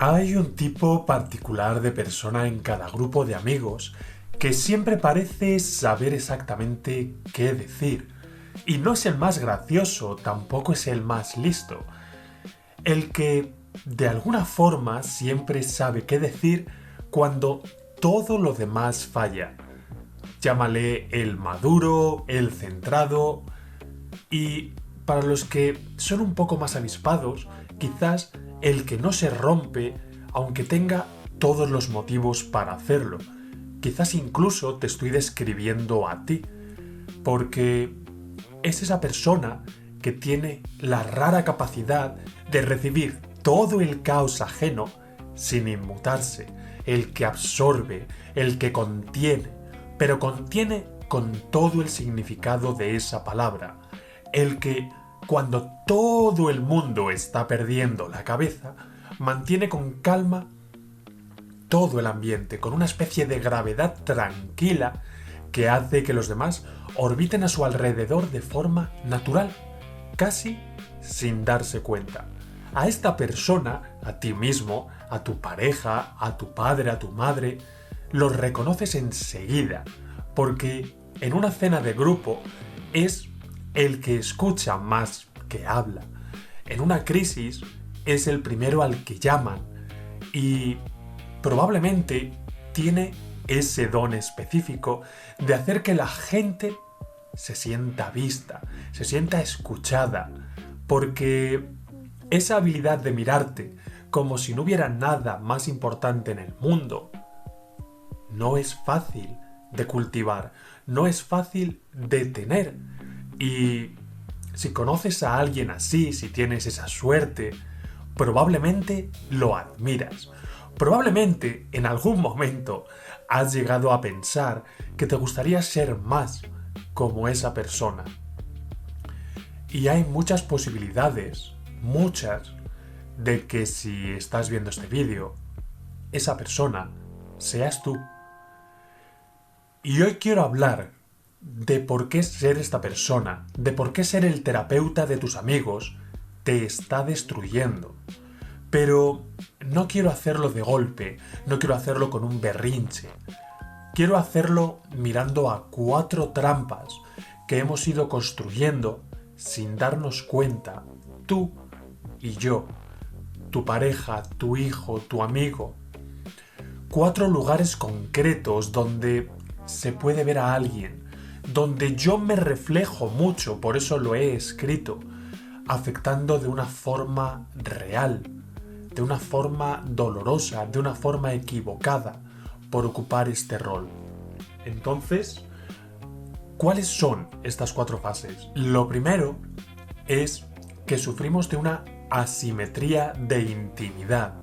Hay un tipo particular de persona en cada grupo de amigos que siempre parece saber exactamente qué decir. Y no es el más gracioso, tampoco es el más listo. El que, de alguna forma, siempre sabe qué decir cuando todo lo demás falla. Llámale el maduro, el centrado. Y para los que son un poco más avispados, quizás el que no se rompe aunque tenga todos los motivos para hacerlo. Quizás incluso te estoy describiendo a ti, porque es esa persona que tiene la rara capacidad de recibir todo el caos ajeno sin inmutarse, el que absorbe, el que contiene, pero contiene con todo el significado de esa palabra, el que, cuando todo el mundo está perdiendo la cabeza, mantiene con calma todo el ambiente, con una especie de gravedad tranquila que hace que los demás orbiten a su alrededor de forma natural, casi sin darse cuenta. A esta persona, a ti mismo, a tu pareja, a tu padre, a tu madre, los reconoces enseguida, porque en una cena de grupo es el que escucha más que habla. En una crisis es el primero al que llaman y probablemente tiene ese don específico de hacer que la gente se sienta vista, se sienta escuchada, porque esa habilidad de mirarte como si no hubiera nada más importante en el mundo no es fácil de cultivar, no es fácil de tener. Y si conoces a alguien así, si tienes esa suerte, probablemente lo admiras. Probablemente en algún momento has llegado a pensar que te gustaría ser más como esa persona. Y hay muchas posibilidades, muchas, de que si estás viendo este vídeo, esa persona seas tú. Y hoy quiero hablar de por qué ser esta persona, de por qué ser el terapeuta de tus amigos, te está destruyendo. Pero no quiero hacerlo de golpe, no quiero hacerlo con un berrinche. Quiero hacerlo mirando a 4 trampas que hemos ido construyendo sin darnos cuenta, tú y yo, tu pareja, tu hijo, tu amigo. 4 lugares concretos donde se puede ver a alguien, donde yo me reflejo mucho, por eso lo he escrito, afectando de una forma real, de una forma dolorosa, de una forma equivocada, por ocupar este rol. Entonces, ¿cuáles son estas 4 fases? Lo primero es que sufrimos de una asimetría de intimidad.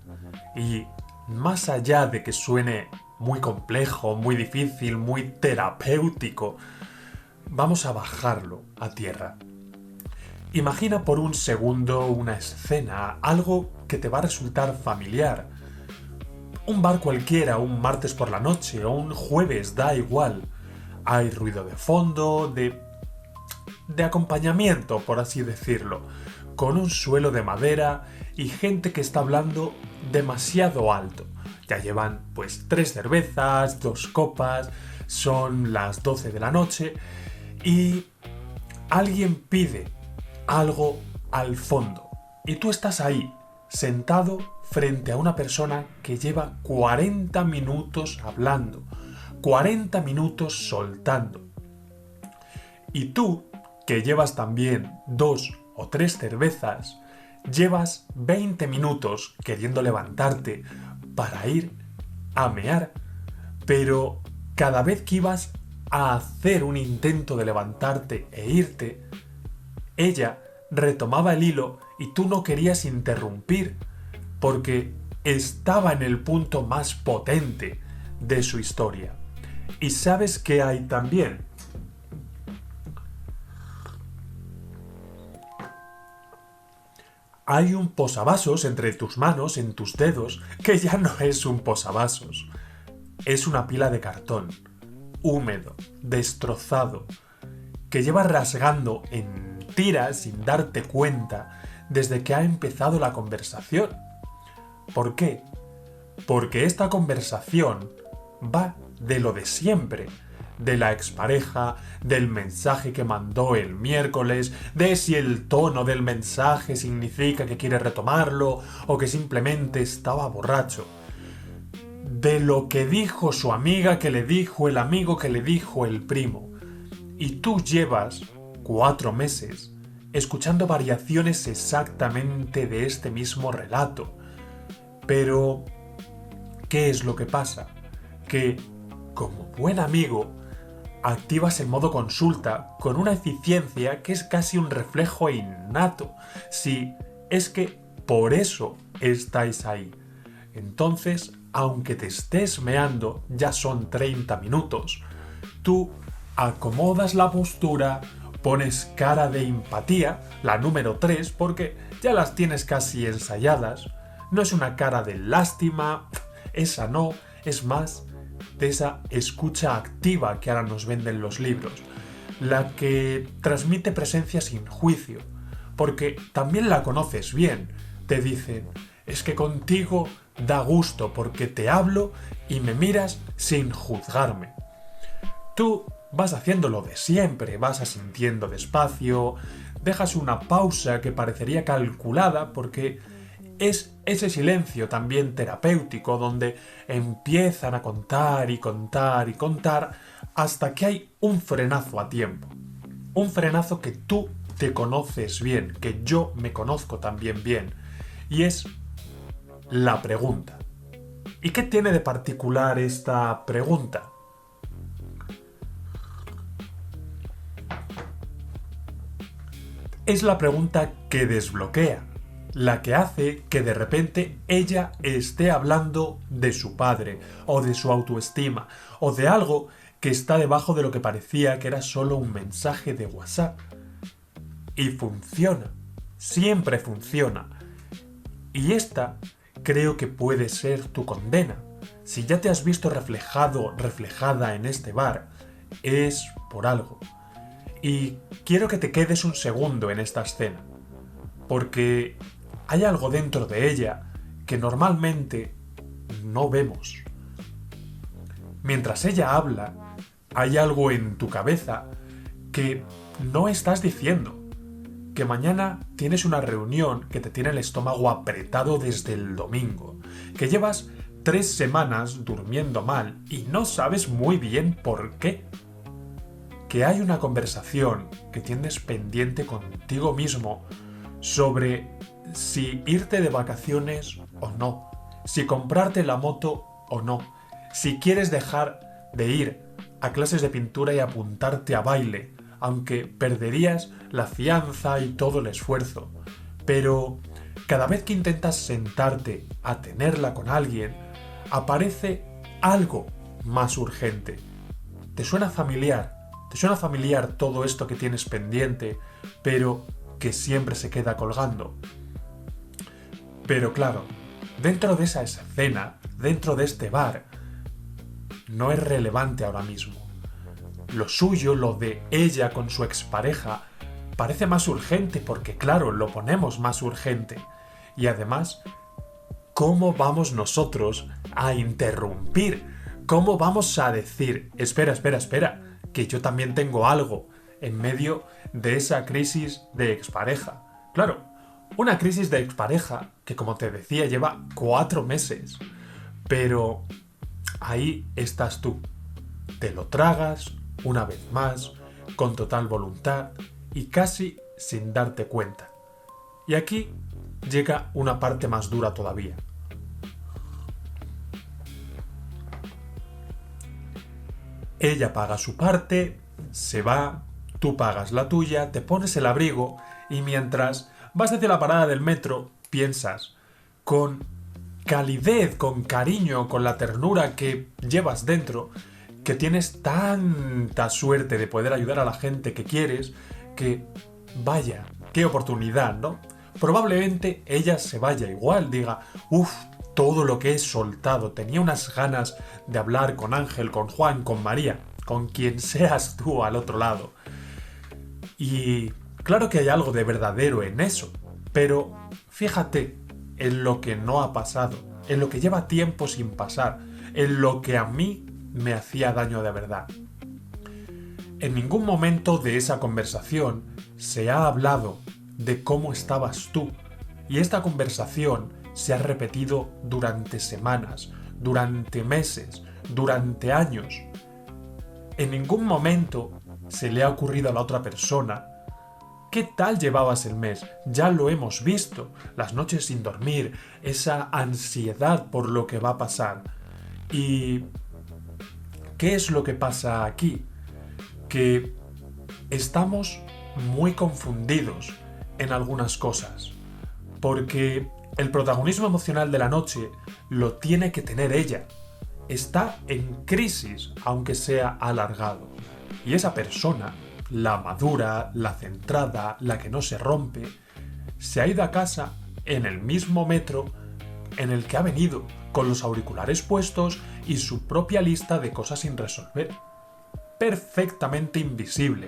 Y más allá de que suene muy complejo, muy difícil, muy terapéutico, vamos a bajarlo a tierra. Imagina por un segundo una escena, algo que te va a resultar familiar. Un bar cualquiera, un martes por la noche o un jueves, da igual. Hay ruido de fondo, de acompañamiento, por así decirlo, con un suelo de madera y gente que está hablando demasiado alto. Ya llevan pues 3 cervezas, 2 copas, son las 12 de la noche y alguien pide algo al fondo. Y tú estás ahí, sentado frente a una persona que lleva 40 minutos hablando, 40 minutos soltando. Y tú, que llevas también 2 o 3 cervezas, llevas 20 minutos queriendo levantarte para ir a mear, pero cada vez que ibas a hacer un intento de levantarte e irte, ella retomaba el hilo y tú no querías interrumpir, porque estaba en el punto más potente de su historia. ¿Y sabes qué hay también? Hay un posavasos entre tus manos, en tus dedos, que ya no es un posavasos. Es una pila de cartón, húmedo, destrozado, que llevas rasgando en tiras sin darte cuenta desde que ha empezado la conversación. ¿Por qué? Porque esta conversación va de lo de siempre, de la expareja, del mensaje que mandó el miércoles, de si el tono del mensaje significa que quiere retomarlo o que simplemente estaba borracho, de lo que dijo su amiga que le dijo el amigo que le dijo el primo. Y tú llevas 4 meses escuchando variaciones exactamente de este mismo relato. Pero, ¿qué es lo que pasa? Que, como buen amigo, activas el modo consulta con una eficiencia que es casi un reflejo innato. Sí, es que por eso estáis ahí. Entonces, aunque te estés meando, ya son 30 minutos, tú acomodas la postura, pones cara de empatía, la número 3, porque ya las tienes casi ensayadas. No es una cara de lástima, esa no, es más de esa escucha activa que ahora nos venden los libros, la que transmite presencia sin juicio, porque también la conoces bien. Te dicen, es que contigo da gusto porque te hablo y me miras sin juzgarme. Tú vas haciendo lo de siempre, vas asintiendo despacio, dejas una pausa que parecería calculada porque es ese silencio también terapéutico donde empiezan a contar y contar y contar hasta que hay un frenazo a tiempo. Un frenazo que tú te conoces bien, que yo me conozco también bien. Y es la pregunta. ¿Y qué tiene de particular esta pregunta? Es la pregunta que desbloquea, la que hace que de repente ella esté hablando de su padre, o de su autoestima, o de algo que está debajo de lo que parecía que era solo un mensaje de WhatsApp. Y funciona, siempre funciona. Y esta creo que puede ser tu condena. Si ya te has visto reflejada en este bar, es por algo. Y quiero que te quedes un segundo en esta escena, porque hay algo dentro de ella que normalmente no vemos. Mientras ella habla, hay algo en tu cabeza que no estás diciendo. Que mañana tienes una reunión que te tiene el estómago apretado desde el domingo. Que llevas 3 semanas durmiendo mal y no sabes muy bien por qué. Que hay una conversación que tienes pendiente contigo mismo sobre si irte de vacaciones o no, si comprarte la moto o no, si quieres dejar de ir a clases de pintura y apuntarte a baile, aunque perderías la fianza y todo el esfuerzo. Pero cada vez que intentas sentarte a tenerla con alguien, aparece algo más urgente. ¿Te suena familiar? ¿Te suena familiar todo esto que tienes pendiente, pero que siempre se queda colgando? Pero claro, dentro de esa escena, dentro de este bar, no es relevante ahora mismo. Lo suyo, lo de ella con su expareja, parece más urgente porque, claro, lo ponemos más urgente. Y además, ¿cómo vamos nosotros a interrumpir? ¿Cómo vamos a decir, espera, que yo también tengo algo en medio de esa crisis de expareja? Claro, una crisis de expareja que, como te decía, lleva 4 meses. Pero ahí estás tú. Te lo tragas una vez más, con total voluntad y casi sin darte cuenta. Y aquí llega una parte más dura todavía. Ella paga su parte, se va, tú pagas la tuya, te pones el abrigo y mientras vas hacia la parada del metro, piensas con calidez, con cariño, con la ternura que llevas dentro, que tienes tanta suerte de poder ayudar a la gente que quieres, que vaya, qué oportunidad, ¿no? Probablemente ella se vaya igual, diga, uff, todo lo que he soltado, tenía unas ganas de hablar con Ángel, con Juan, con María, con quien seas tú al otro lado. Y claro que hay algo de verdadero en eso, pero fíjate, en lo que no ha pasado, en lo que lleva tiempo sin pasar, en lo que a mí me hacía daño de verdad. En ningún momento de esa conversación se ha hablado de cómo estabas tú, y esta conversación se ha repetido durante semanas, durante meses, durante años. En ningún momento se le ha ocurrido a la otra persona: ¿qué tal llevabas el mes? Ya lo hemos visto, las noches sin dormir, esa ansiedad por lo que va a pasar. ¿Y qué es lo que pasa aquí? Que estamos muy confundidos en algunas cosas, porque el protagonismo emocional de la noche lo tiene que tener ella. Está en crisis, aunque sea alargado. Y esa persona, la madura, la centrada, la que no se rompe, se ha ido a casa en el mismo metro en el que ha venido, con los auriculares puestos y su propia lista de cosas sin resolver. Perfectamente invisible.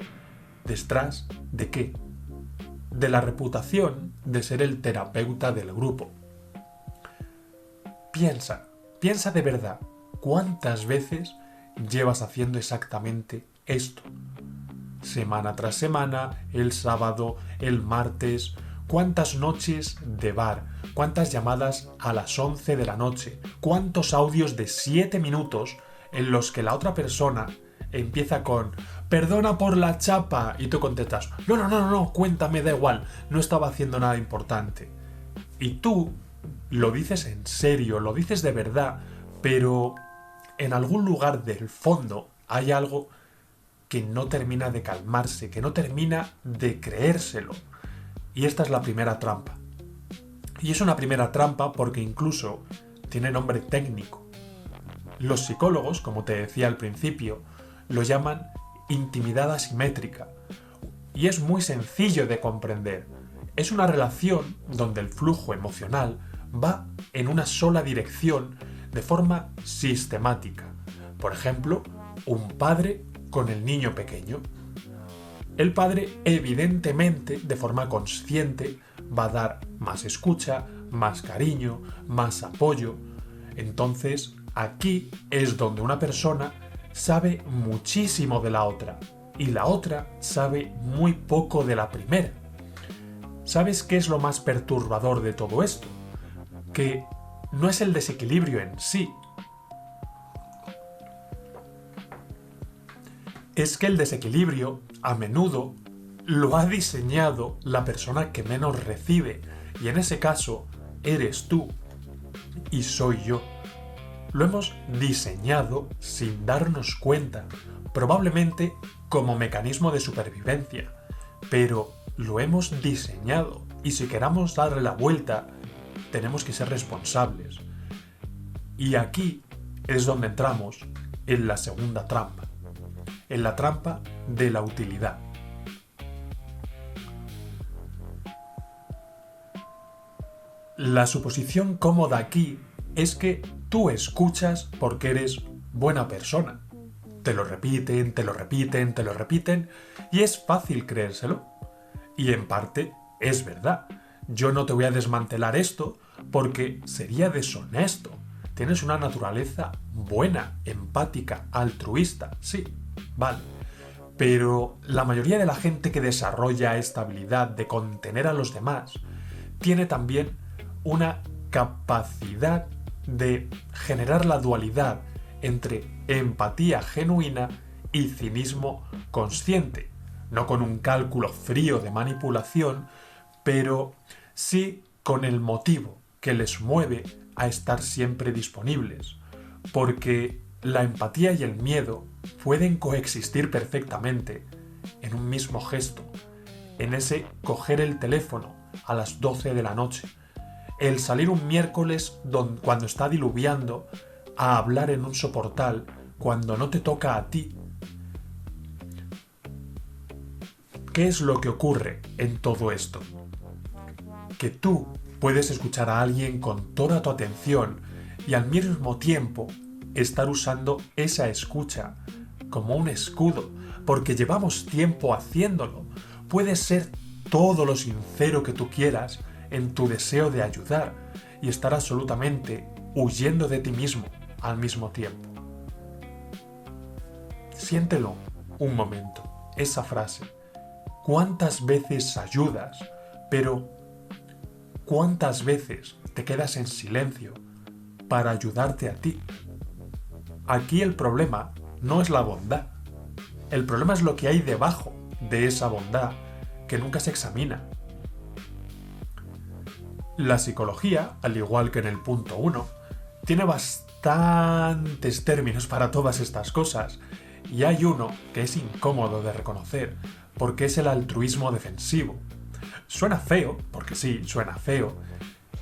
¿Detrás de qué? De la reputación de ser el terapeuta del grupo. Piensa de verdad, ¿cuántas veces llevas haciendo exactamente esto? Semana tras semana, el sábado, el martes, ¿cuántas noches de bar? ¿Cuántas llamadas a las 11 de la noche? ¿Cuántos audios de 7 minutos en los que la otra persona empieza con «perdona por la chapa» y tú contestas no, cuéntame, da igual, no estaba haciendo nada importante»? Y tú lo dices en serio, lo dices de verdad, pero en algún lugar del fondo hay algo que no termina de calmarse, que no termina de creérselo. Y esta es la primera trampa. Y es una primera trampa porque incluso tiene nombre técnico. Los psicólogos, como te decía al principio, lo llaman intimidad asimétrica. Y es muy sencillo de comprender. Es una relación donde el flujo emocional va en una sola dirección de forma sistemática. Por ejemplo, un padre con el niño pequeño. El padre, evidentemente, de forma consciente, va a dar más escucha, más cariño, más apoyo. Entonces, aquí es donde una persona sabe muchísimo de la otra y la otra sabe muy poco de la primera. ¿Sabes qué es lo más perturbador de todo esto? Que no es el desequilibrio en sí. Es que el desequilibrio, a menudo, lo ha diseñado la persona que menos recibe, y en ese caso, eres tú y soy yo. Lo hemos diseñado sin darnos cuenta, probablemente como mecanismo de supervivencia, pero lo hemos diseñado, y si queramos darle la vuelta, tenemos que ser responsables. Y aquí es donde entramos en la segunda trampa, en la trampa de la utilidad. La suposición cómoda aquí es que tú escuchas porque eres buena persona. Te lo repiten, te lo repiten, te lo repiten, y es fácil creérselo. Y en parte es verdad. Yo no te voy a desmantelar esto porque sería deshonesto. Tienes una naturaleza buena, empática, altruista, sí, vale. Pero la mayoría de la gente que desarrolla esta habilidad de contener a los demás tiene también una capacidad de generar la dualidad entre empatía genuina y cinismo consciente. No con un cálculo frío de manipulación, pero sí con el motivo que les mueve a estar siempre disponibles. Porque la empatía y el miedo pueden coexistir perfectamente en un mismo gesto, en ese coger el teléfono a las 12 de la noche, el salir un miércoles cuando está diluviando a hablar en un soportal cuando no te toca a ti. ¿Qué es lo que ocurre en todo esto? Que tú puedes escuchar a alguien con toda tu atención y al mismo tiempo estar usando esa escucha como un escudo, porque llevamos tiempo haciéndolo. Puedes ser todo lo sincero que tú quieras en tu deseo de ayudar, y estar absolutamente huyendo de ti mismo al mismo tiempo. Siéntelo un momento, esa frase. ¿Cuántas veces ayudas, pero cuántas veces te quedas en silencio para ayudarte a ti? Aquí el problema no es la bondad. El problema es lo que hay debajo de esa bondad que nunca se examina. La psicología, al igual que en el punto 1, tiene bastantes términos para todas estas cosas, y hay uno que es incómodo de reconocer, porque es el altruismo defensivo. Suena feo, porque sí, suena feo,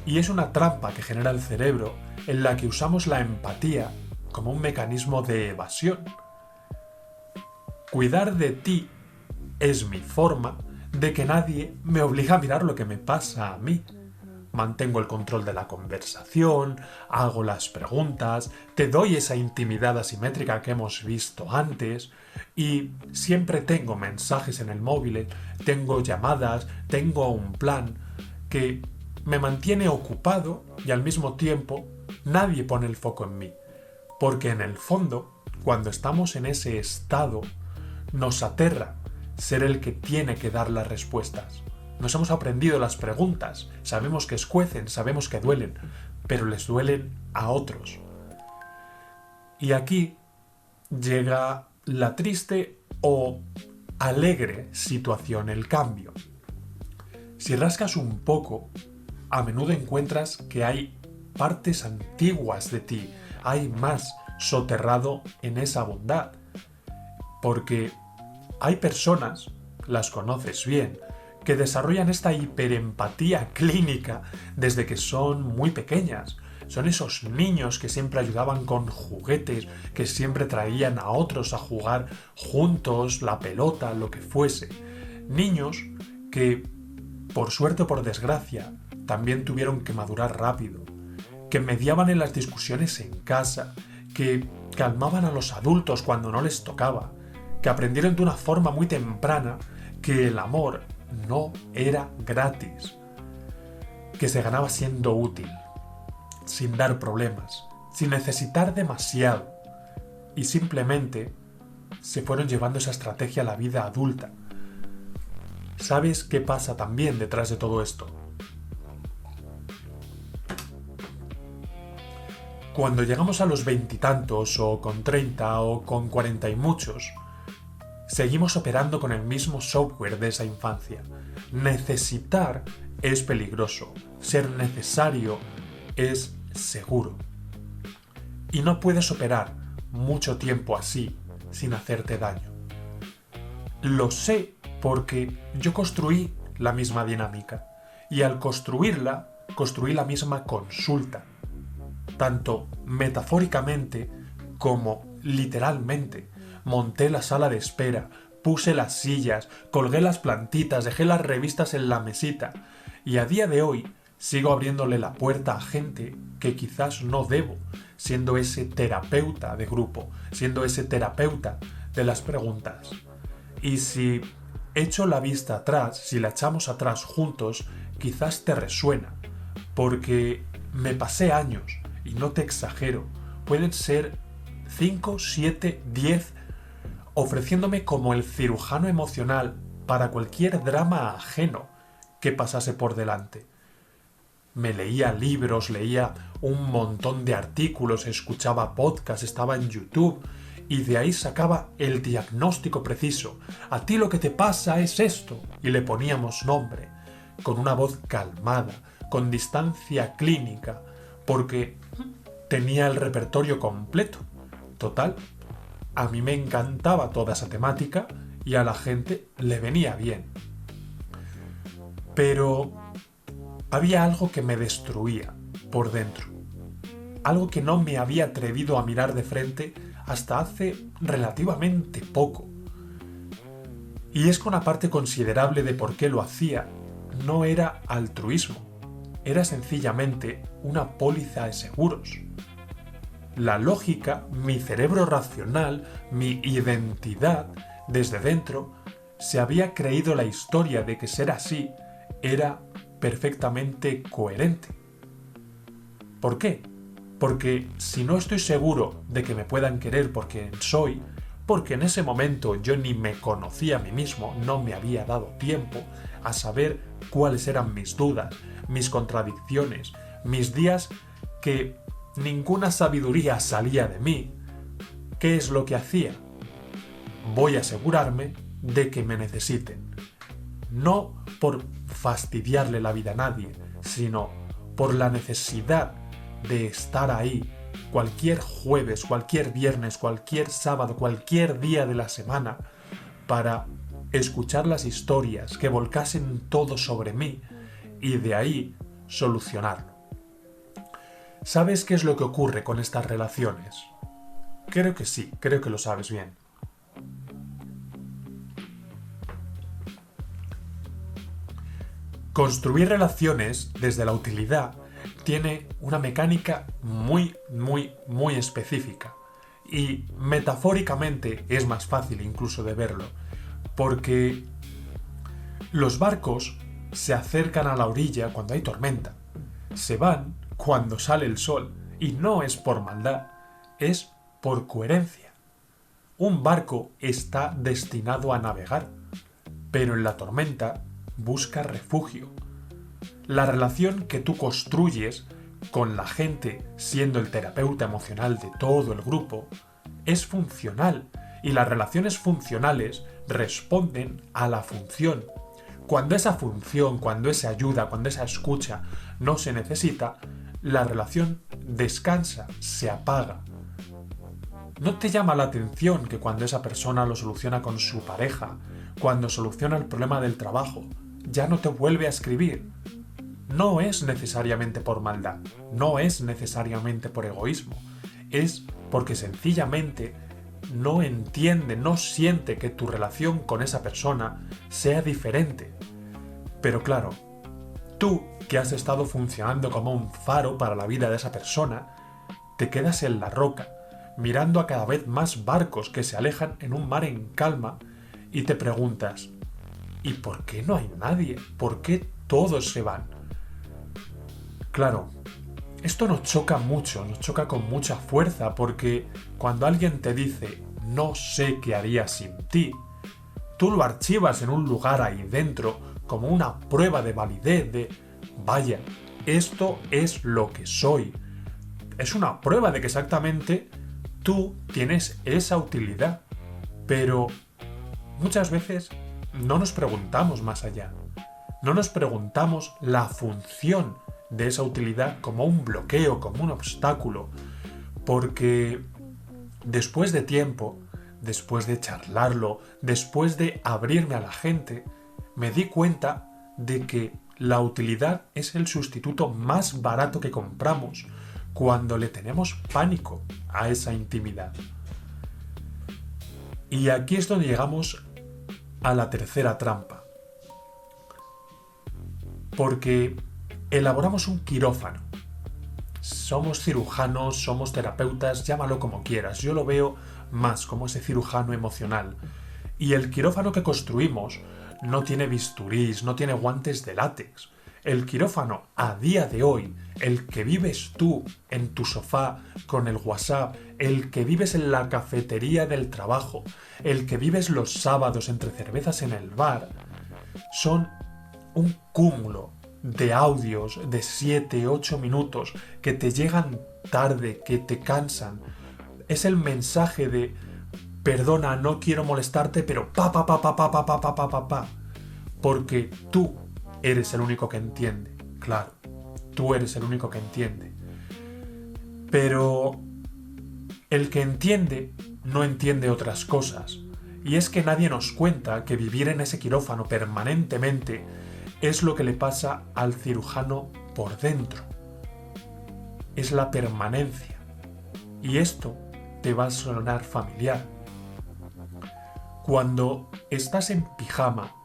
y es una trampa que genera el cerebro en la que usamos la empatía como un mecanismo de evasión. Cuidar de ti es mi forma de que nadie me obliga a mirar lo que me pasa a mí. Mantengo el control de la conversación, hago las preguntas, te doy esa intimidad asimétrica que hemos visto antes y siempre tengo mensajes en el móvil, tengo llamadas, tengo un plan que me mantiene ocupado y al mismo tiempo nadie pone el foco en mí. Porque en el fondo, cuando estamos en ese estado, nos aterra ser el que tiene que dar las respuestas. Nos hemos aprendido las preguntas, sabemos que escuecen, sabemos que duelen, pero les duelen a otros. Y aquí llega la triste o alegre situación, el cambio. Si rascas un poco, a menudo encuentras que hay partes antiguas de ti, hay más soterrado en esa bondad. Porque hay personas, las conoces bien, que desarrollan esta hiperempatía clínica desde que son muy pequeñas. Son esos niños que siempre ayudaban con juguetes, que siempre traían a otros a jugar juntos, la pelota, lo que fuese. Niños que, por suerte o por desgracia, también tuvieron que madurar rápido, que mediaban en las discusiones en casa, que calmaban a los adultos cuando no les tocaba, que aprendieron de una forma muy temprana que el amor no era gratis, que se ganaba siendo útil, sin dar problemas, sin necesitar demasiado, y simplemente se fueron llevando esa estrategia a la vida adulta. ¿Sabes qué pasa también detrás de todo esto? Cuando llegamos a los 20 y tantos, o con 30, o con 40 y muchos, seguimos operando con el mismo software de esa infancia. Necesitar es peligroso, ser necesario es seguro. Y no puedes operar mucho tiempo así sin hacerte daño. Lo sé porque yo construí la misma dinámica y al construirla, construí la misma consulta, tanto metafóricamente como literalmente. Monté la sala de espera, puse las sillas, colgué las plantitas, dejé las revistas en la mesita y a día de hoy sigo abriéndole la puerta a gente que quizás no debo, siendo ese terapeuta de grupo, siendo ese terapeuta de las preguntas. Y si echo la vista atrás, si la echamos atrás juntos, quizás te resuena, porque me pasé años, y no te exagero, pueden ser 5, 7, 10, ofreciéndome como el cirujano emocional para cualquier drama ajeno que pasase por delante. Me leía libros, leía un montón de artículos, escuchaba podcasts, estaba en YouTube y de ahí sacaba el diagnóstico preciso. A ti lo que te pasa es esto. Y le poníamos nombre, con una voz calmada, con distancia clínica, porque tenía el repertorio completo. Total, a mí me encantaba toda esa temática y a la gente le venía bien. Pero había algo que me destruía por dentro. Algo que no me había atrevido a mirar de frente hasta hace relativamente poco. Y es que una parte considerable de por qué lo hacía no era altruismo, era sencillamente una póliza de seguros. La lógica, mi cerebro racional, mi identidad, desde dentro, se había creído la historia de que ser así era perfectamente coherente. ¿Por qué? Porque si no estoy seguro de que me puedan querer por quien soy, porque en ese momento yo ni me conocía a mí mismo, no me había dado tiempo a saber cuáles eran mis dudas, mis contradicciones, mis días que ninguna sabiduría salía de mí, ¿qué es lo que hacía? Voy a asegurarme de que me necesiten. No por fastidiarle la vida a nadie, sino por la necesidad de estar ahí cualquier jueves, cualquier viernes, cualquier sábado, cualquier día de la semana para escuchar las historias que volcasen todo sobre mí y de ahí solucionarlo. ¿Sabes qué es lo que ocurre con estas relaciones? Creo que sí, creo que lo sabes bien. Construir relaciones desde la utilidad tiene una mecánica muy específica y metafóricamente es más fácil incluso de verlo, porque los barcos se acercan a la orilla cuando hay tormenta, se van cuando sale el sol y no es por maldad, es por coherencia. Un barco está destinado a navegar, pero en la tormenta busca refugio. La relación que tú construyes con la gente, siendo el terapeuta emocional de todo el grupo, es funcional y las relaciones funcionales responden a la función. Cuando esa función, cuando esa ayuda, cuando esa escucha no se necesita, la relación descansa, se apaga. ¿No te llama la atención que cuando esa persona lo soluciona con su pareja, cuando soluciona el problema del trabajo, ya no te vuelve a escribir? No es necesariamente por maldad, no es necesariamente por egoísmo, es porque sencillamente no entiende, no siente que tu relación con esa persona sea diferente. Pero claro, tú que has estado funcionando como un faro para la vida de esa persona, te quedas en la roca, mirando a cada vez más barcos que se alejan en un mar en calma y te preguntas, ¿y por qué no hay nadie? ¿Por qué todos se van? Claro, esto nos choca mucho, nos choca con mucha fuerza, porque cuando alguien te dice no sé qué haría sin ti, tú lo archivas en un lugar ahí dentro como una prueba de validez de vaya, esto es lo que soy. Es una prueba de que exactamente tú tienes esa utilidad, pero muchas veces no nos preguntamos más allá. No nos preguntamos la función de esa utilidad como un bloqueo, como un obstáculo, porque después de tiempo, después de charlarlo, después de abrirme a la gente, me di cuenta de que la utilidad es el sustituto más barato que compramos cuando le tenemos pánico a esa intimidad. Y aquí es donde llegamos a la tercera trampa. Porque elaboramos un quirófano. Somos cirujanos, somos terapeutas, llámalo como quieras. Yo lo veo más como ese cirujano emocional. Y el quirófano que construimos no tiene bisturís, no tiene guantes de látex. El quirófano, a día de hoy, el que vives tú en tu sofá con el WhatsApp, el que vives en la cafetería del trabajo, el que vives los sábados entre cervezas en el bar, son un cúmulo de audios de 7, 8 minutos que te llegan tarde, que te cansan. Es el mensaje de perdona, no quiero molestarte, pero pa. Porque tú eres el único que entiende. Claro, tú eres el único que entiende. Pero el que entiende no entiende otras cosas. Y es que nadie nos cuenta que vivir en ese quirófano permanentemente es lo que le pasa al cirujano por dentro. Es la permanencia. Y esto te va a sonar familiar. Cuando estás en pijama,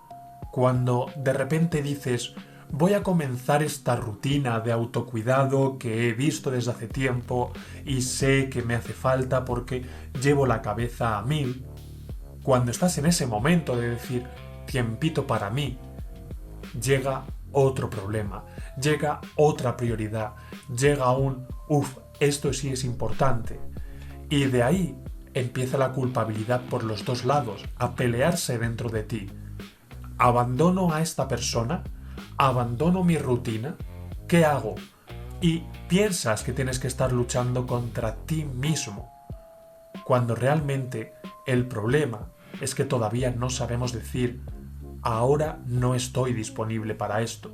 cuando de repente dices voy a comenzar esta rutina de autocuidado que he visto desde hace tiempo y sé que me hace falta porque llevo la cabeza a 1000, cuando estás en ese momento de decir tiempito para mí, llega otro problema, llega otra prioridad, llega un, esto sí es importante. Y de ahí empieza la culpabilidad por los dos lados, a pelearse dentro de ti. ¿Abandono a esta persona? ¿Abandono mi rutina? ¿Qué hago? Y piensas que tienes que estar luchando contra ti mismo, cuando realmente el problema es que todavía no sabemos decir, ahora no estoy disponible para esto.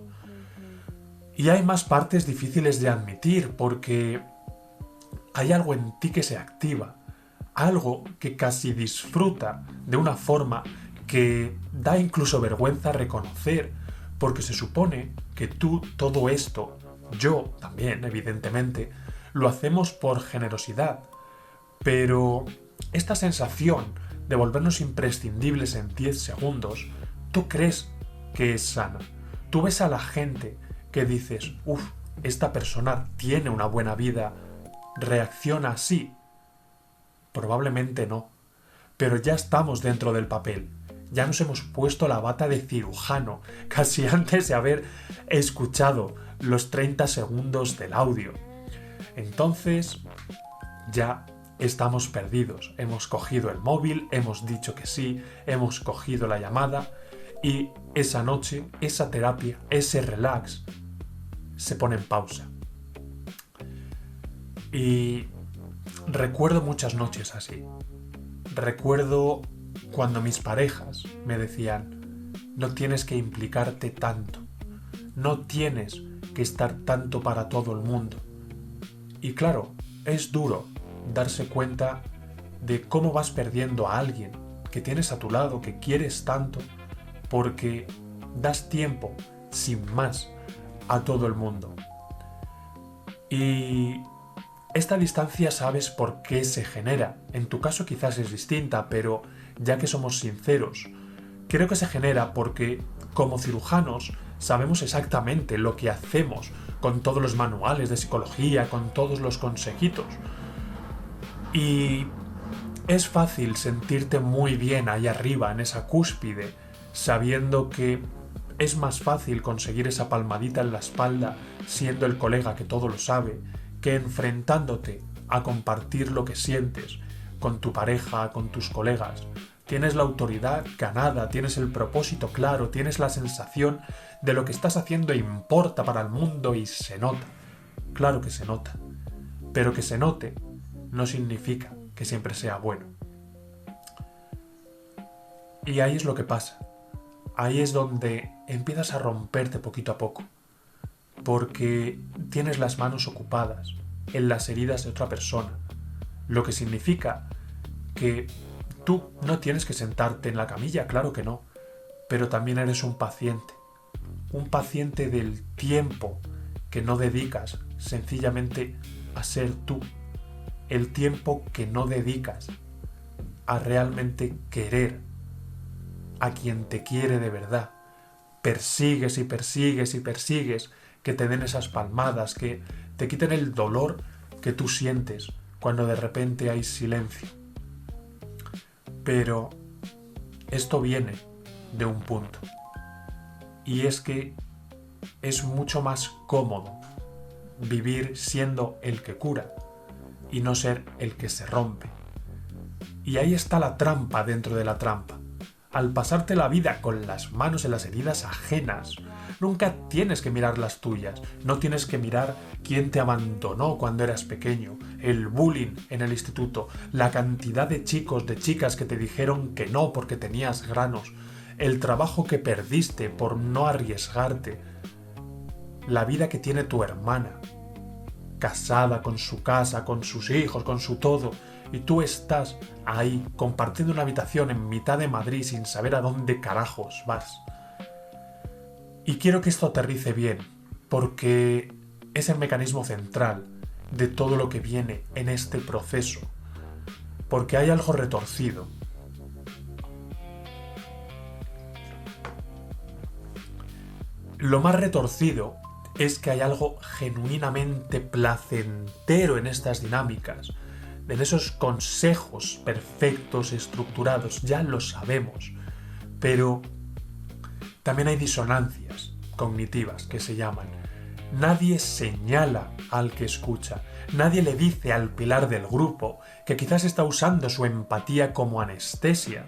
Y hay más partes difíciles de admitir porque hay algo en ti que se activa, algo que casi disfruta de una forma que da incluso vergüenza reconocer, porque se supone que tú todo esto, yo también evidentemente, lo hacemos por generosidad, pero esta sensación de volvernos imprescindibles en 10 segundos, ¿tú crees que es sana? Tú ves a la gente que dices, esta persona tiene una buena vida, reacciona así. Probablemente no, pero ya estamos dentro del papel. Ya nos hemos puesto la bata de cirujano, casi antes de haber escuchado los 30 segundos del audio. Entonces, ya estamos perdidos. Hemos cogido el móvil, hemos dicho que sí, hemos cogido la llamada y esa noche, esa terapia, ese relax se pone en pausa. Y recuerdo muchas noches así. Recuerdo cuando mis parejas me decían, no tienes que implicarte tanto, no tienes que estar tanto para todo el mundo. Y claro, es duro darse cuenta de cómo vas perdiendo a alguien que tienes a tu lado, que quieres tanto, porque das tiempo, sin más, a todo el mundo. Y esta distancia sabes por qué se genera. En tu caso quizás es distinta, pero ya que somos sinceros, creo que se genera porque como cirujanos sabemos exactamente lo que hacemos con todos los manuales de psicología, con todos los consejitos. Y es fácil sentirte muy bien ahí arriba, en esa cúspide, sabiendo que es más fácil conseguir esa palmadita en la espalda siendo el colega que todo lo sabe, que enfrentándote a compartir lo que sientes con tu pareja, con tus colegas. Tienes la autoridad ganada, tienes el propósito claro, tienes la sensación de lo que estás haciendo importa para el mundo y se nota. Claro que se nota, pero que se note no significa que siempre sea bueno. Y ahí es lo que pasa. Ahí es donde empiezas a romperte poquito a poco, porque tienes las manos ocupadas en las heridas de otra persona, lo que significa que tú no tienes que sentarte en la camilla, claro que no, pero también eres un paciente del tiempo que no dedicas sencillamente a ser tú, el tiempo que no dedicas a realmente querer a quien te quiere de verdad. Persigues y persigues y persigues que te den esas palmadas, que te quiten el dolor que tú sientes cuando de repente hay silencio. Pero esto viene de un punto, y es que es mucho más cómodo vivir siendo el que cura y no ser el que se rompe. Y ahí está la trampa dentro de la trampa. Al pasarte la vida con las manos en las heridas ajenas, nunca tienes que mirar las tuyas, no tienes que mirar quién te abandonó cuando eras pequeño, el bullying en el instituto, la cantidad de chicos, de chicas que te dijeron que no porque tenías granos, el trabajo que perdiste por no arriesgarte, la vida que tiene tu hermana, casada con su casa, con sus hijos, con su todo, y tú estás ahí compartiendo una habitación en mitad de Madrid sin saber a dónde carajos vas. Y quiero que esto aterrice bien, porque es el mecanismo central de todo lo que viene en este proceso, porque hay algo retorcido. Lo más retorcido es que hay algo genuinamente placentero en estas dinámicas, en esos consejos perfectos, estructurados, ya lo sabemos, pero también hay disonancias cognitivas que se llaman, Nadie señala al que escucha. Nadie le dice al pilar del grupo que quizás está usando su empatía como anestesia.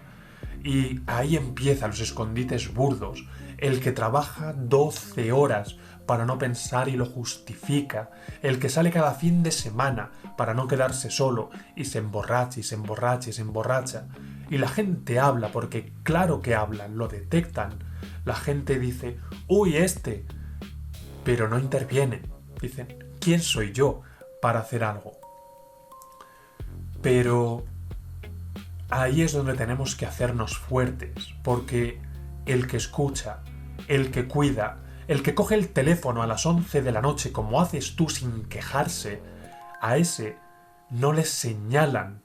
Y ahí empiezan los escondites burdos. El que trabaja 12 horas para no pensar y lo justifica. El que sale cada fin de semana para no quedarse solo y se emborracha y se emborracha y se emborracha. Y la gente habla porque claro que hablan, lo detectan. La gente dice, uy, este. Pero no intervienen. Dicen, ¿quién soy yo para hacer algo? Pero ahí es donde tenemos que hacernos fuertes, porque el que escucha, el que cuida, el que coge el teléfono a las 11 de la noche como haces tú sin quejarse, a ese no le señalan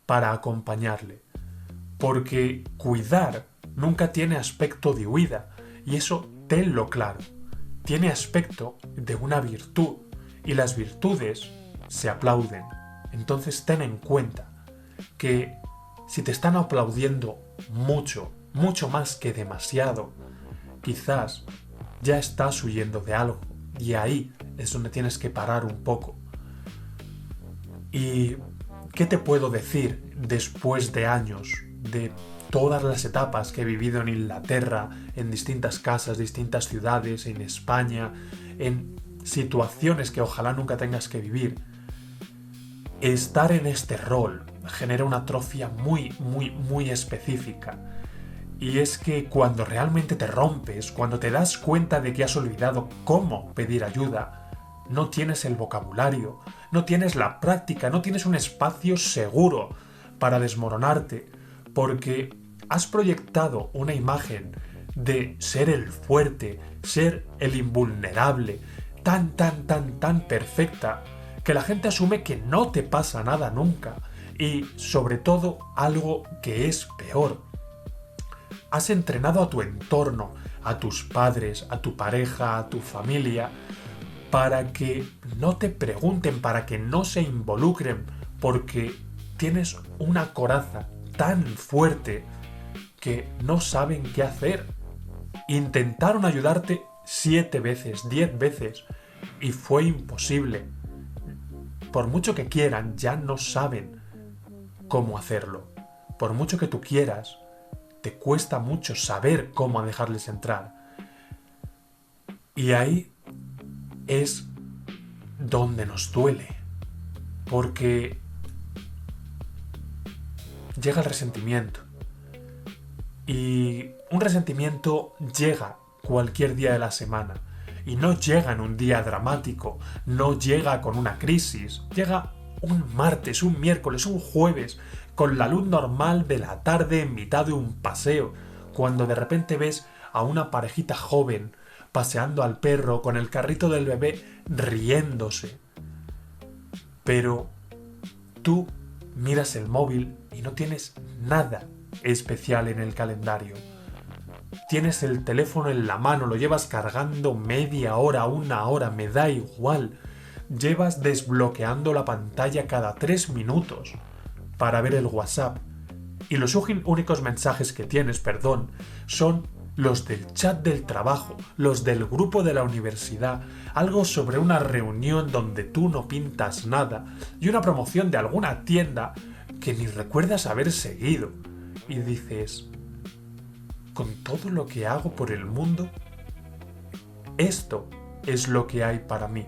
para acompañarle. Porque cuidar nunca tiene aspecto de huida, y eso tenlo claro. Tiene aspecto de una virtud, y las virtudes se aplauden. Entonces ten en cuenta que si te están aplaudiendo mucho, mucho más que demasiado, quizás ya estás huyendo de algo, y ahí es donde tienes que parar un poco. ¿Y qué te puedo decir después de años, de todas las etapas que he vivido en Inglaterra, en distintas casas, distintas ciudades, en España, en situaciones que ojalá nunca tengas que vivir? Estar en este rol genera una atrofia muy específica. Y es que cuando realmente te rompes, cuando te das cuenta de que has olvidado cómo pedir ayuda, no tienes el vocabulario, no tienes la práctica, no tienes un espacio seguro para desmoronarte, porque has proyectado una imagen de ser el fuerte, ser el invulnerable, tan perfecta, que la gente asume que no te pasa nada nunca. Y sobre todo, algo que es peor, has entrenado a tu entorno, a tus padres, a tu pareja, a tu familia, para que no te pregunten, para que no se involucren, porque tienes una coraza tan fuerte que no saben qué hacer. Intentaron ayudarte 7 veces, 10 veces, y fue imposible. Por mucho que quieran, ya no saben cómo hacerlo. Por mucho que tú quieras, te cuesta mucho saber cómo dejarles entrar. Y ahí es donde nos duele, porque llega el resentimiento. Y un resentimiento llega cualquier día de la semana. Y no llega en un día dramático, no llega con una crisis, llega un martes, un miércoles, un jueves, con la luz normal de la tarde en mitad de un paseo, cuando de repente ves a una parejita joven paseando al perro con el carrito del bebé riéndose. Pero tú miras el móvil y no tienes nada especial en el calendario. Tienes el teléfono en la mano, lo llevas cargando media hora, 1 hora, me da igual. Llevas desbloqueando la pantalla cada 3 minutos para ver el WhatsApp. Y los únicos mensajes que tienes, son los del chat del trabajo, los del grupo de la universidad, algo sobre una reunión donde tú no pintas nada y una promoción de alguna tienda que ni recuerdas haber seguido. Y dices, con todo lo que hago por el mundo, esto es lo que hay para mí.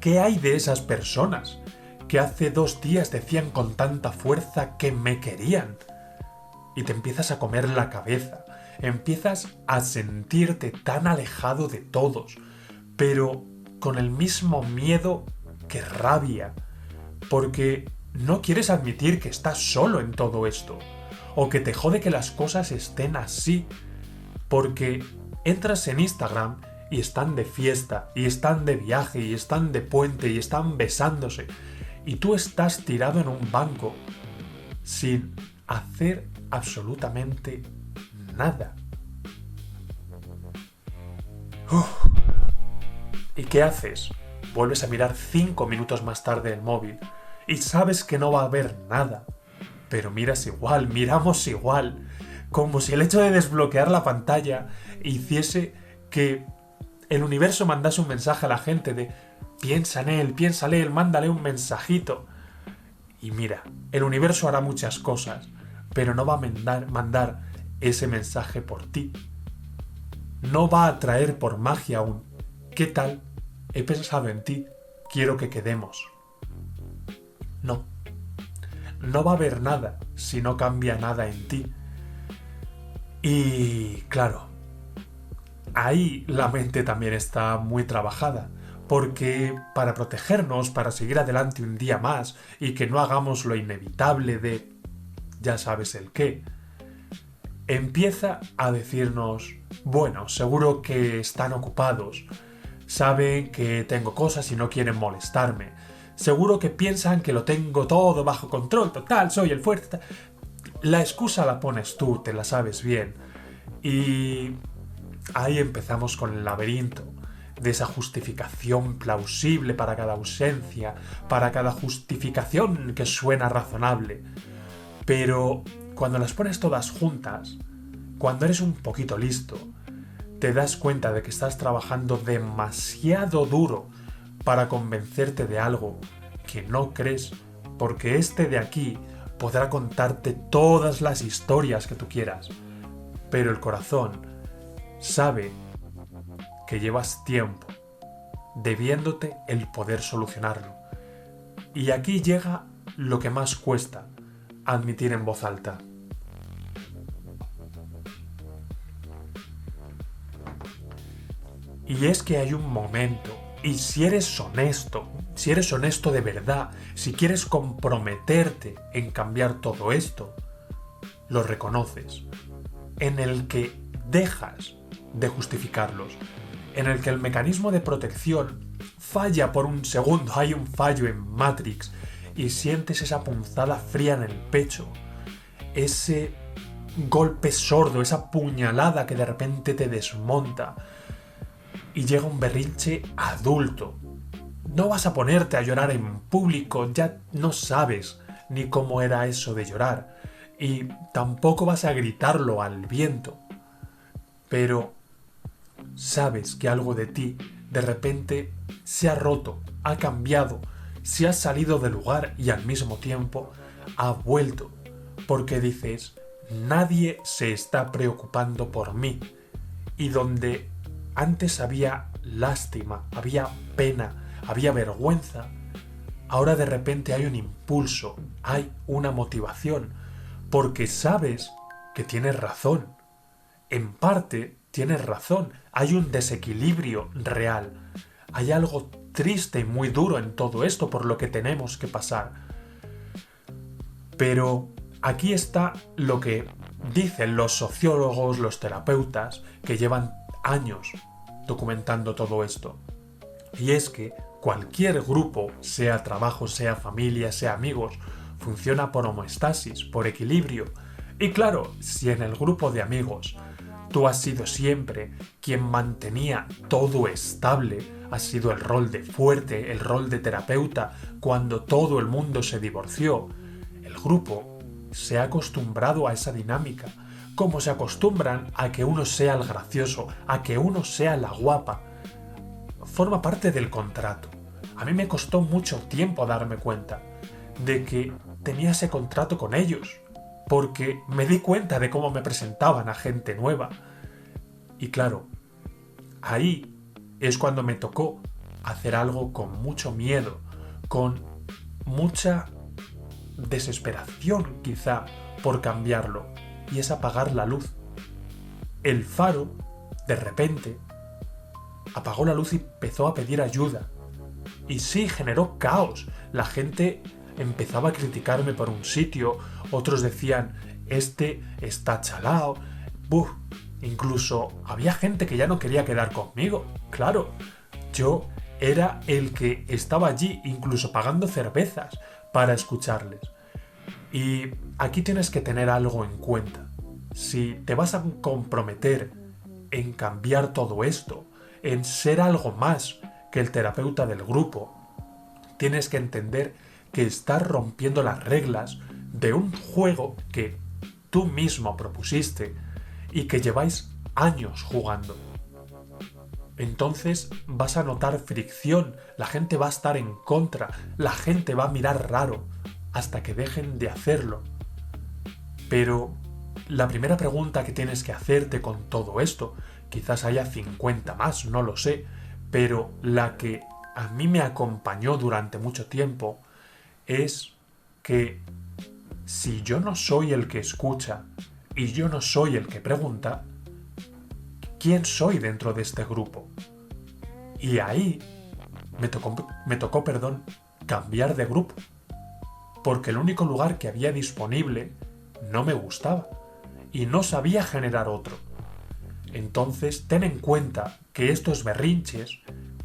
¿Qué hay de esas personas que hace 2 días decían con tanta fuerza que me querían? Y te empiezas a comer la cabeza, empiezas a sentirte tan alejado de todos, pero con el mismo miedo que rabia, porque no quieres admitir que estás solo en todo esto, o que te jode que las cosas estén así, porque entras en Instagram y están de fiesta, y están de viaje, y están de puente, y están besándose, y tú estás tirado en un banco sin hacer absolutamente nada. ¿Y qué haces? Vuelves a mirar 5 minutos más tarde el móvil y sabes que no va a haber nada, pero miras igual, miramos igual, como si el hecho de desbloquear la pantalla hiciese que el universo mandase un mensaje a la gente de piensa en él, mándale un mensajito. Y mira, el universo hará muchas cosas, pero no va a mandar ese mensaje por ti. No va a traer por magia un ¿qué tal? He pensado en ti, quiero que quedemos. No. No va a haber nada si no cambia nada en ti. Y claro, ahí la mente también está muy trabajada, porque para protegernos, para seguir adelante un día más y que no hagamos lo inevitable de ya sabes el qué, empieza a decirnos, bueno, seguro que están ocupados, saben que tengo cosas y no quieren molestarme, seguro que piensan que lo tengo todo bajo control, total, soy el fuerte. La excusa la pones tú, te la sabes bien. Y ahí empezamos con el laberinto de esa justificación plausible para cada ausencia, para cada justificación que suena razonable. Pero cuando las pones todas juntas, cuando eres un poquito listo, te das cuenta de que estás trabajando demasiado duro para convencerte de algo que no crees, porque este de aquí podrá contarte todas las historias que tú quieras, pero el corazón sabe que llevas tiempo debiéndote el poder solucionarlo. Y aquí llega lo que más cuesta admitir en voz alta. Y es que hay un momento, y si eres honesto de verdad, si quieres comprometerte en cambiar todo esto, lo reconoces, en el que dejas de justificarlos, en el que el mecanismo de protección falla por un segundo, hay un fallo en Matrix, y sientes esa punzada fría en el pecho, ese golpe sordo, esa puñalada que de repente te desmonta, y llega un berrinche adulto. No vas a ponerte a llorar en público, ya no sabes ni cómo era eso de llorar, y tampoco vas a gritarlo al viento, pero sabes que algo de ti de repente se ha roto, ha cambiado, se ha salido del lugar y al mismo tiempo ha vuelto, porque dices, nadie se está preocupando por mí, y donde antes había lástima, había pena, había vergüenza, ahora de repente hay un impulso, hay una motivación, porque sabes que tienes razón. En parte tienes razón, hay un desequilibrio real, hay algo triste y muy duro en todo esto por lo que tenemos que pasar. Pero aquí está lo que dicen los sociólogos, los terapeutas, que llevan años documentando todo esto. Y es que cualquier grupo, sea trabajo, sea familia, sea amigos, funciona por homeostasis, por equilibrio. Y claro, si en el grupo de amigos tú has sido siempre quien mantenía todo estable, has sido el rol de fuerte, el rol de terapeuta, cuando todo el mundo se divorció, el grupo se ha acostumbrado a esa dinámica, como se acostumbran a que uno sea el gracioso, a que uno sea la guapa. Forma parte del contrato. A mí me costó mucho tiempo darme cuenta de que tenía ese contrato con ellos, porque me di cuenta de cómo me presentaban a gente nueva. Y claro, ahí es cuando me tocó hacer algo con mucho miedo, con mucha desesperación quizá por cambiarlo, y es apagar la luz. El faro, de repente, apagó la luz y empezó a pedir ayuda. Y sí, generó caos. La gente empezaba a criticarme por un sitio, otros decían, este está chalao. Buf, incluso había gente que ya no quería quedar conmigo. Claro, yo era el que estaba allí, incluso pagando cervezas para escucharles. Y aquí tienes que tener algo en cuenta. Si te vas a comprometer en cambiar todo esto, en ser algo más que el terapeuta del grupo, tienes que entender que estás rompiendo las reglas de un juego que tú mismo propusiste y que lleváis años jugando. entonces vas a notar fricción, la gente va a estar en contra, la gente va a mirar raro, hasta que dejen de hacerlo. Pero la primera pregunta que tienes que hacerte con todo esto, quizás haya 50 más, no lo sé, pero la que a mí me acompañó durante mucho tiempo es que si yo no soy el que escucha y yo no soy el que pregunta, ¿quién soy dentro de este grupo? Y ahí me tocó, cambiar de grupo, porque el único lugar que había disponible no me gustaba y no sabía generar otro. Entonces ten en cuenta que estos berrinches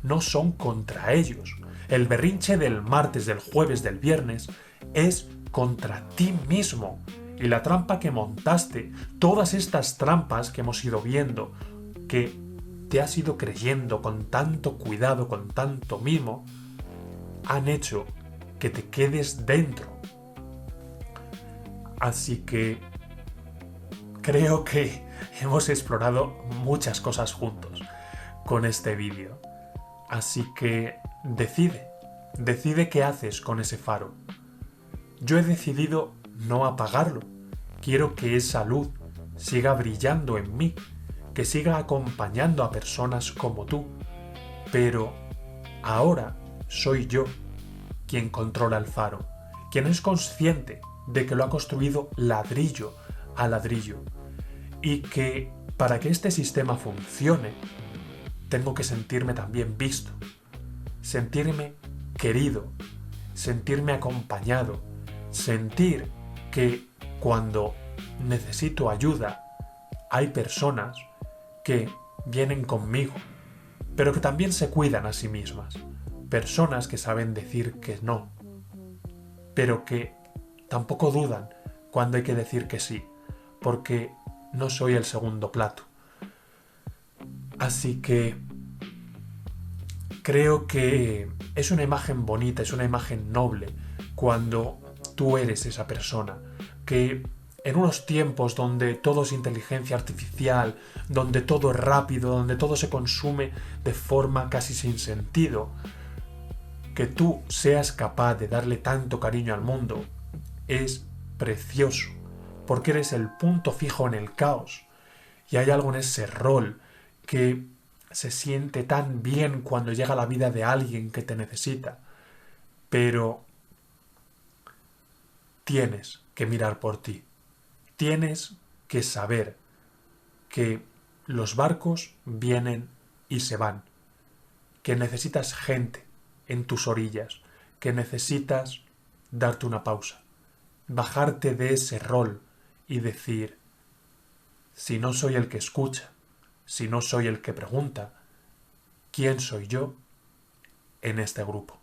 no son contra ellos. El berrinche del martes, del jueves, del viernes es contra ti mismo. Y la trampa que montaste, todas estas trampas que hemos ido viendo, que te has ido creyendo con tanto cuidado, con tanto mimo, han hecho que te quedes dentro. Así que creo que hemos explorado muchas cosas juntos con este vídeo. Así que decide qué haces con ese faro. Yo he decidido no apagarlo. Quiero que esa luz siga brillando en mí, que siga acompañando a personas como tú. Pero ahora soy yo quien controla el faro, quien es consciente de que lo ha construido ladrillo a ladrillo y que para que este sistema funcione tengo que sentirme también visto, sentirme querido, sentirme acompañado, sentir que cuando necesito ayuda hay personas que vienen conmigo, pero que también se cuidan a sí mismas, personas que saben decir que no, pero que tampoco dudan cuando hay que decir que sí, porque no soy el segundo plato. Así que creo que es una imagen bonita, es una imagen noble cuando tú eres esa persona que en unos tiempos donde todo es inteligencia artificial, donde todo es rápido, donde todo se consume de forma casi sin sentido, que tú seas capaz de darle tanto cariño al mundo es precioso, porque eres el punto fijo en el caos. Y hay algo en ese rol que se siente tan bien cuando llega a la vida de alguien que te necesita. Pero tienes que mirar por ti. Tienes que saber que los barcos vienen y se van. Que necesitas gente en tus orillas. Que necesitas darte una pausa. Bajarte de ese rol y decir, si no soy el que escucha, si no soy el que pregunta, ¿quién soy yo en este grupo?